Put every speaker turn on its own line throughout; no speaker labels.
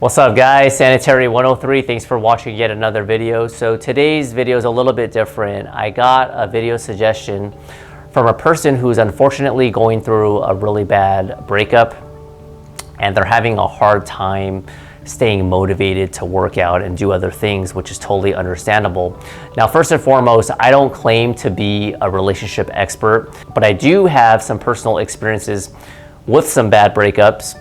What's up guys, Sanitary 103, thanks for watching yet another video. So today's video is a little bit different. I got a video suggestion from a person who's unfortunately going through a really bad breakup and they're having a hard time staying motivated to work out and do other things, which is totally understandable. Now, first and foremost, I don't claim to be a relationship expert, but I do have some personal experiences with some bad breakups.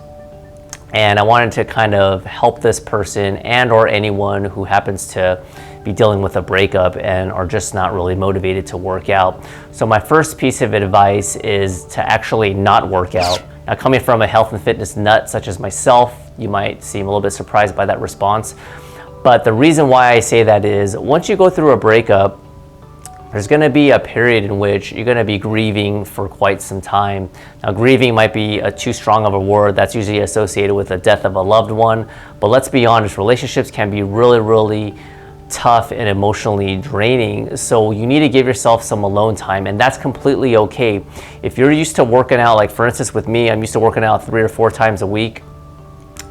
And I wanted to kind of help this person and or anyone who happens to be dealing with a breakup and are just not really motivated to work out. So my first piece of advice is to actually not work out. Now, coming from a health and fitness nut such as myself, you might seem a little bit surprised by that response. But the reason why I say that is once you go through a breakup, there's going to be a period in which you're going to be grieving for quite some time. Now, grieving might be too strong of a word. That's usually associated with the death of a loved one. But let's be honest, relationships can be really tough and emotionally draining. So you need to give yourself some alone time, and that's completely okay. If you're used to working out, like for instance with me, I'm used to working out 3 or 4 times a week.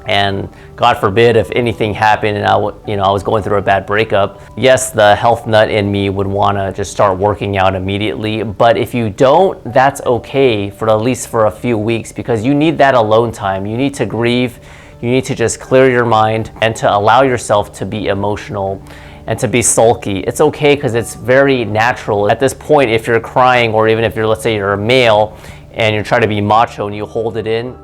And God forbid if anything happened and I was going through a bad breakup, yes, the health nut in me would want to just start working out immediately. But if you don't, that's okay for at least for a few weeks, because you need that alone time. You need to grieve. You need to just clear your mind and to allow yourself to be emotional and to be sulky. It's okay, because it's very natural. At this point, if you're crying, or even if you're, let's say you're a male and you're trying to be macho and you hold it in,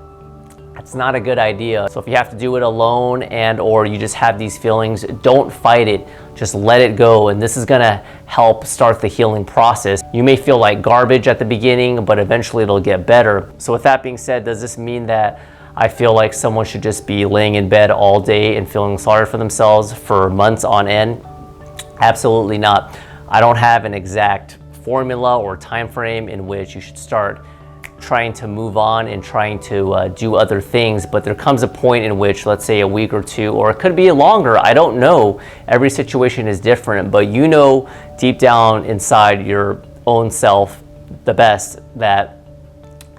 it's not a good idea. So if you have to do it alone and or you just have these feelings, don't fight it. Just let it go. And this is gonna help start the healing process. You may feel like garbage at the beginning, but eventually it'll get better. So with that being said, does this mean that I feel like someone should just be laying in bed all day and feeling sorry for themselves for months on end? Absolutely not. I don't have an exact formula or time frame in which you should start trying to move on and trying to do other things, but there comes a point in which, let's say a week or 2, or it could be longer, I don't know. Every situation is different, but you know deep down inside your own self the best that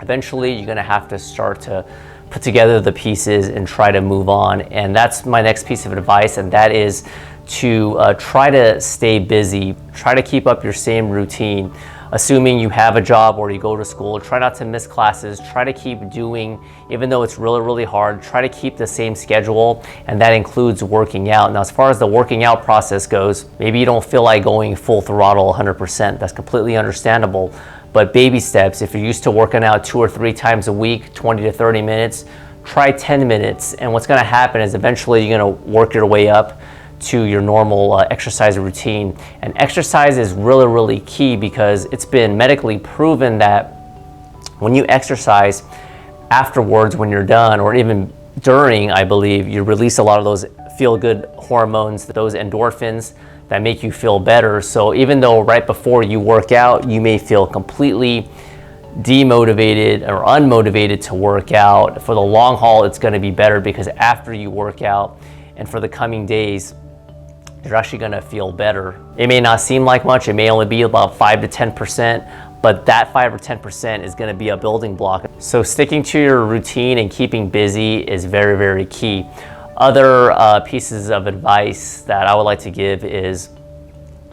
eventually you're gonna have to start to put together the pieces and try to move on. And that's my next piece of advice, and that is to try to stay busy, try to keep up your same routine. Assuming you have a job or you go to school, try not to miss classes, try to keep doing, even though it's really hard, try to keep the same schedule, and that includes working out. Now, as far as the working out process goes, maybe you don't feel like going full throttle 100%, that's completely understandable, but baby steps. If you're used to working out 2 or 3 times a week, 20 to 30 minutes, try 10 minutes, and what's gonna happen is eventually you're gonna work your way up to your normal exercise routine. And exercise is really key, because it's been medically proven that when you exercise afterwards, when you're done, or even during, I believe, you release a lot of those feel-good hormones, those endorphins that make you feel better. So even though right before you work out, you may feel completely demotivated or unmotivated to work out, for the long haul, it's gonna be better, because after you work out and for the coming days, you're actually gonna feel better. It may not seem like much, it may only be about 5 to 10%, but that 5 or 10% is gonna be a building block. So sticking to your routine and keeping busy is very key. Other pieces of advice that I would like to give is,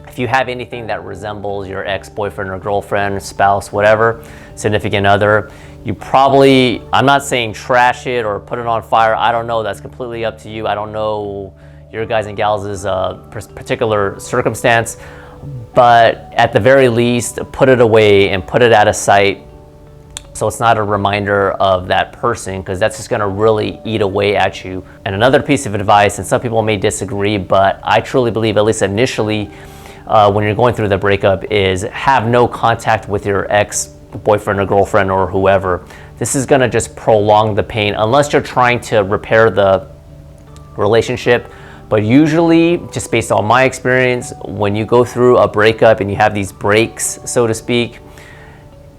if you have anything that resembles your ex-boyfriend or girlfriend, spouse, whatever, significant other, you probably, I'm not saying trash it or put it on fire, I don't know, that's completely up to you. I don't know your guys and gals' particular circumstance, but at the very least, put it away and put it out of sight, so it's not a reminder of that person, because that's just gonna really eat away at you. And another piece of advice, and some people may disagree, but I truly believe, at least initially, when you're going through the breakup, is have no contact with your ex-boyfriend or girlfriend or whoever. This is gonna just prolong the pain, unless you're trying to repair the relationship. But usually, just based on my experience, when you go through a breakup and you have these breaks, so to speak,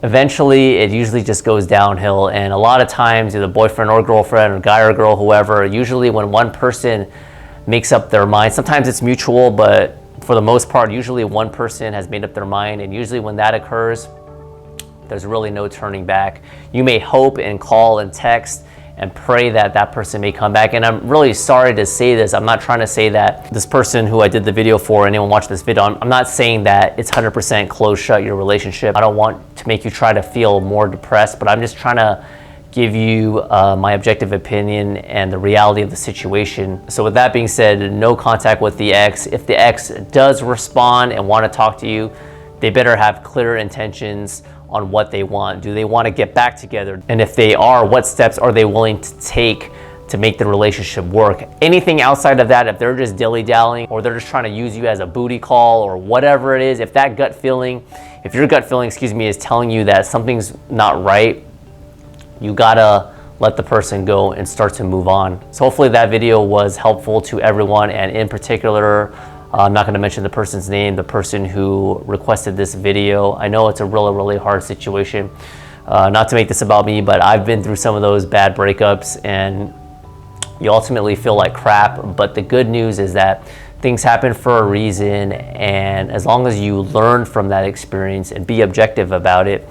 eventually it usually just goes downhill. And a lot of times, either boyfriend or girlfriend, or guy or girl, whoever, usually when one person makes up their mind, sometimes it's mutual, but for the most part, usually one person has made up their mind. And usually when that occurs, there's really no turning back. You may hope and call and text and pray that that person may come back. And I'm really sorry to say this. I'm not trying to say that this person who I did the video for, anyone watch this video, I'm not saying that it's 100% close shut your relationship. I don't want to make you try to feel more depressed, but I'm just trying to give you my objective opinion and the reality of the situation. So with that being said, no contact with the ex. If the ex does respond and want to talk to you, they better have clear intentions on what they want. Do they want to get back together? And if they are, what steps are they willing to take to make the relationship work? Anything outside of that, if they're just dilly-dallying or they're just trying to use you as a booty call or whatever it is, if your gut feeling, is telling you that something's not right, you gotta let the person go and start to move on. So hopefully that video was helpful to everyone, and in particular, I'm not going to mention the person's name, the person who requested this video. I know it's a really, really hard situation. Not to make this about me, but I've been through some of those bad breakups and you ultimately feel like crap. But the good news is that things happen for a reason, and as long as you learn from that experience and be objective about it,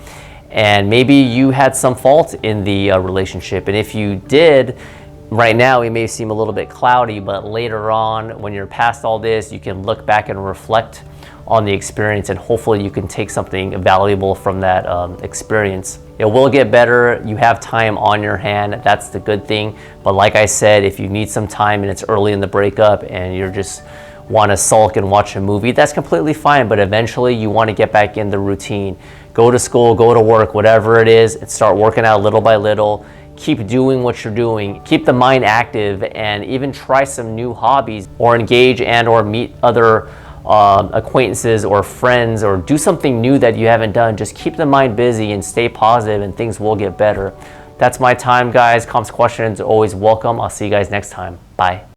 and maybe you had some fault in the relationship, and if you did, right now it may seem a little bit cloudy, but later on when you're past all this, you can look back and reflect on the experience, and hopefully you can take something valuable from that experience. It will get better. You have time on your hand. That's the good thing. But like I said, if you need some time and it's early in the breakup and you're just want to sulk and watch a movie, that's completely fine. But eventually you want to get back in the routine. Go to school, go to work, whatever it is, and start working out little by little. Keep doing what you're doing. Keep the mind active, and even try some new hobbies, or engage and or meet other acquaintances or friends, or do something new that you haven't done. Just keep the mind busy and stay positive, and things will get better. That's my time, guys. Comments, questions, always welcome. I'll see you guys next time. Bye.